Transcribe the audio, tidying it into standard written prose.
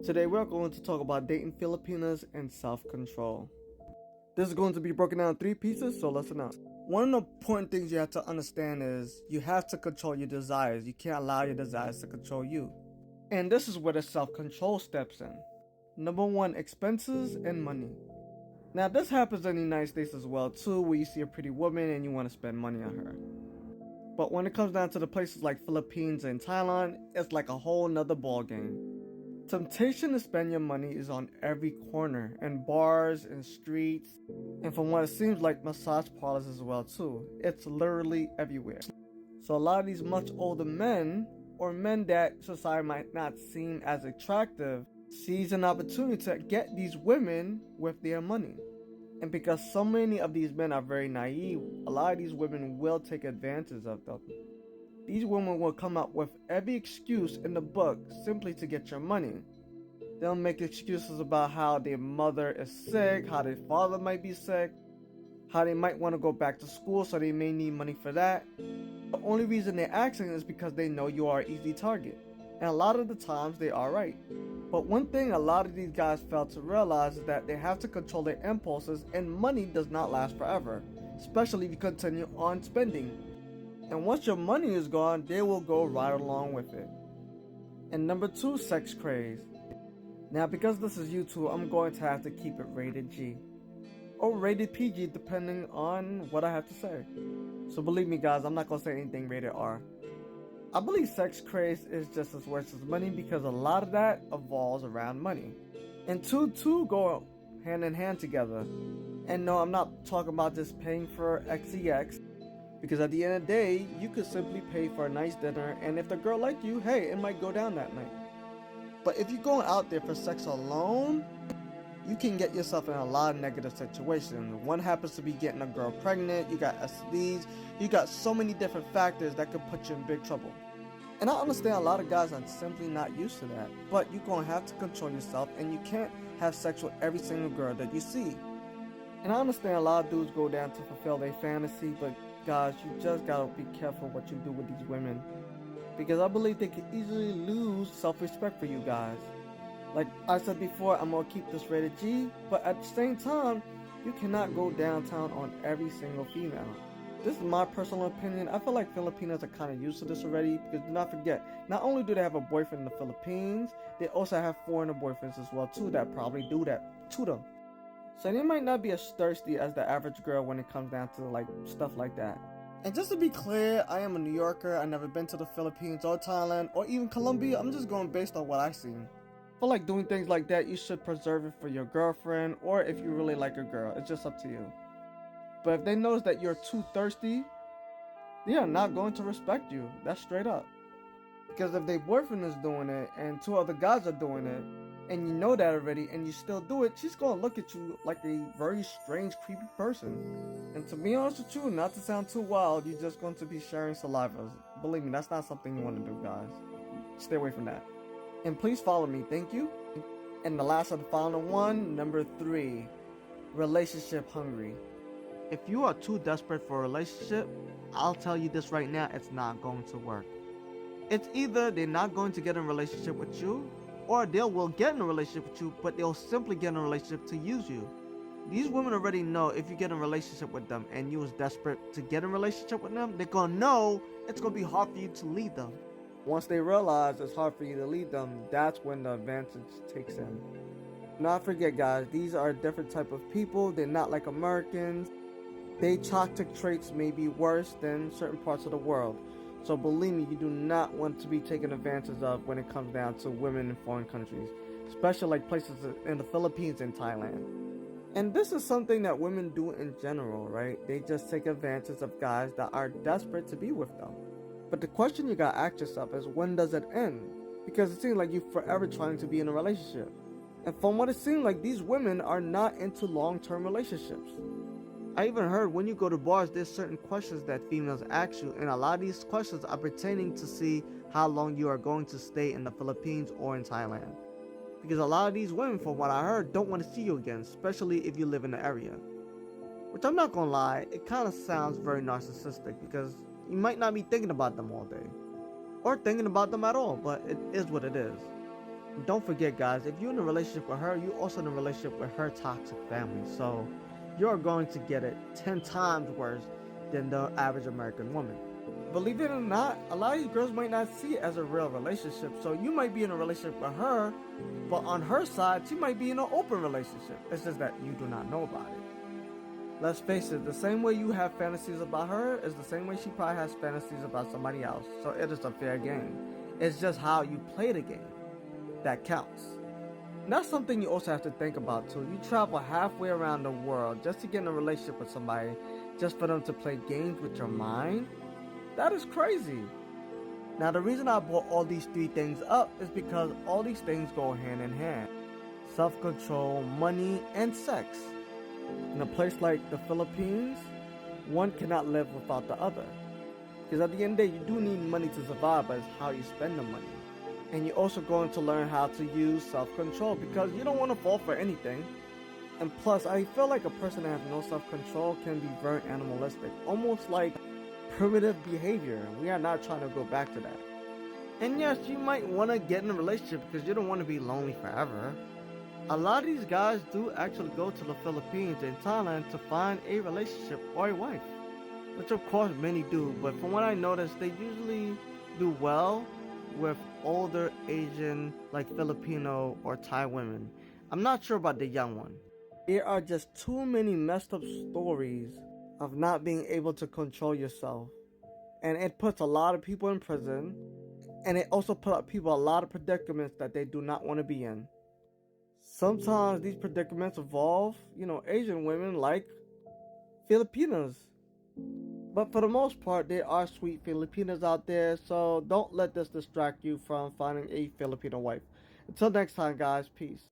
Today we're going to talk about dating Filipinas and self-control. This is going to be broken down in 3 pieces, so listen up. One of the important things you have to understand is you have to control your desires. You can't allow your desires to control you. And this is where the self-control steps in. Number 1, expenses and money. Now this happens in the United States as well too, where you see a pretty woman and you want to spend money on her. But when it comes down to the places like Philippines and Thailand, it's like a whole nother ball game. Temptation to spend your money is on every corner, in bars and streets, and from what it seems like massage parlors as well too. It's literally everywhere. So a lot of these much older men, or men that society might not seem as attractive, sees an opportunity to get these women with their money. And because so many of these men are very naive, a lot of these women will take advantage of them. These women will come up with every excuse in the book simply to get your money. They'll make excuses about how their mother is sick, how their father might be sick, how they might want to go back to school, so they may need money for that. The only reason they're asking is because they know you are an easy target. And a lot of the times they are right. But one thing a lot of these guys fail to realize is that they have to control their impulses, and money does not last forever, especially if you continue on spending. And once your money is gone, they will go right along with it. And number 2, sex craze. Now because this is YouTube, I'm going to have to keep it rated G. Or rated PG depending on what I have to say. So believe me guys, I'm not going to say anything rated R. I believe sex craze is just as worse as money because a lot of that evolves around money. And two go hand in hand together. And no, I'm not talking about just paying for XEX. Because at the end of the day, you could simply pay for a nice dinner, and if the girl like you, hey, it might go down that night. But if you're going out there for sex alone, you can get yourself in a lot of negative situations. One happens to be getting a girl pregnant, you got STDs, you got so many different factors that could put you in big trouble. And I understand a lot of guys are simply not used to that, but you're going to have to control yourself, and you can't have sex with every single girl that you see. And I understand a lot of dudes go down to fulfill their fantasy, but guys, you just gotta be careful what you do with these women, because I believe they can easily lose self-respect for you guys. Like I said before, I'm gonna keep this rated G, but at the same time, you cannot go downtown on every single female. This is my personal opinion. I feel like Filipinos are kind of used to this already, because do not forget, not only do they have a boyfriend in the Philippines, they also have foreigner boyfriends as well too that probably do that to them. So they might not be as thirsty as the average girl when it comes down to like stuff like that. And just to be clear, I am a New Yorker. I've never been to the Philippines or Thailand or even Colombia. I'm just going based on what I've seen. I feel like doing things like that, you should preserve it for your girlfriend, or if you really like a girl, it's just up to you. But if they notice that you're too thirsty, they are not going to respect you. That's straight up. Because if their boyfriend is doing it and 2 other guys are doing it, and you know that already, and you still do it, she's gonna look at you like a very strange, creepy person. And to be honest with you, not to sound too wild, you're just going to be sharing saliva. Believe me, that's not something you want to do, guys. Stay away from that. And please follow me, thank you. And the last of the final one, number 3, relationship hungry. If you are too desperate for a relationship, I'll tell you this right now, it's not going to work. It's either they're not going to get in a relationship with you, or they will get in a relationship with you, but they'll simply get in a relationship to use you. These women already know if you get in a relationship with them and you was desperate to get in a relationship with them, they're gonna know it's gonna be hard for you to lead them. Once they realize it's hard for you to lead them, that's when the advantage takes in. Not forget guys, these are a different type of people. They're not like Americans. Their toxic traits may be worse than certain parts of the world. So believe me, you do not want to be taken advantage of when it comes down to women in foreign countries, especially like places in the Philippines and Thailand. And this is something that women do in general, right? They just take advantage of guys that are desperate to be with them. But the question you gotta ask yourself is, when does it end? Because it seems like you're forever trying to be in a relationship. And from what it seems like, these women are not into long-term relationships. I even heard when you go to bars, there's certain questions that females ask you, and a lot of these questions are pertaining to see how long you are going to stay in the Philippines or in Thailand. Because a lot of these women, from what I heard, don't want to see you again, especially if you live in the area. Which I'm not gonna lie, it kind of sounds very narcissistic, because you might not be thinking about them all day, or thinking about them at all, but it is what it is. Don't forget, guys, if you're in a relationship with her, you're also in a relationship with her toxic family. So you're going to get it 10 times worse than the average American woman. Believe it or not, a lot of these girls might not see it as a real relationship. So you might be in a relationship with her, but on her side, she might be in an open relationship. It's just that you do not know about it. Let's face it, the same way you have fantasies about her is the same way she probably has fantasies about somebody else. So it is a fair game. It's just how you play the game that counts. And that's something you also have to think about too. You travel halfway around the world just to get in a relationship with somebody, just for them to play games with your mind? That is crazy. Now the reason I brought all these three things up is because all these things go hand in hand. Self-control, money, and sex. In a place like the Philippines, one cannot live without the other. Because at the end of the day, you do need money to survive, but it's how you spend the money. And you're also going to learn how to use self-control because you don't want to fall for anything. And plus, I feel like a person that has no self-control can be very animalistic, almost like primitive behavior. We are not trying to go back to that. And yes, you might want to get in a relationship because you don't want to be lonely forever. A lot of these guys do actually go to the Philippines and Thailand to find a relationship or a wife, which of course many do, but from what I noticed, they usually do well with older Asian, like Filipino or Thai women. I'm not sure about the young one. There are just too many messed up stories of not being able to control yourself, and it puts a lot of people in prison, and it also puts people a lot of predicaments that they do not want to be in. Sometimes these predicaments involve, Asian women like Filipinas. But for the most part, there are sweet Filipinas out there, so don't let this distract you from finding a Filipino wife. Until next time, guys, peace.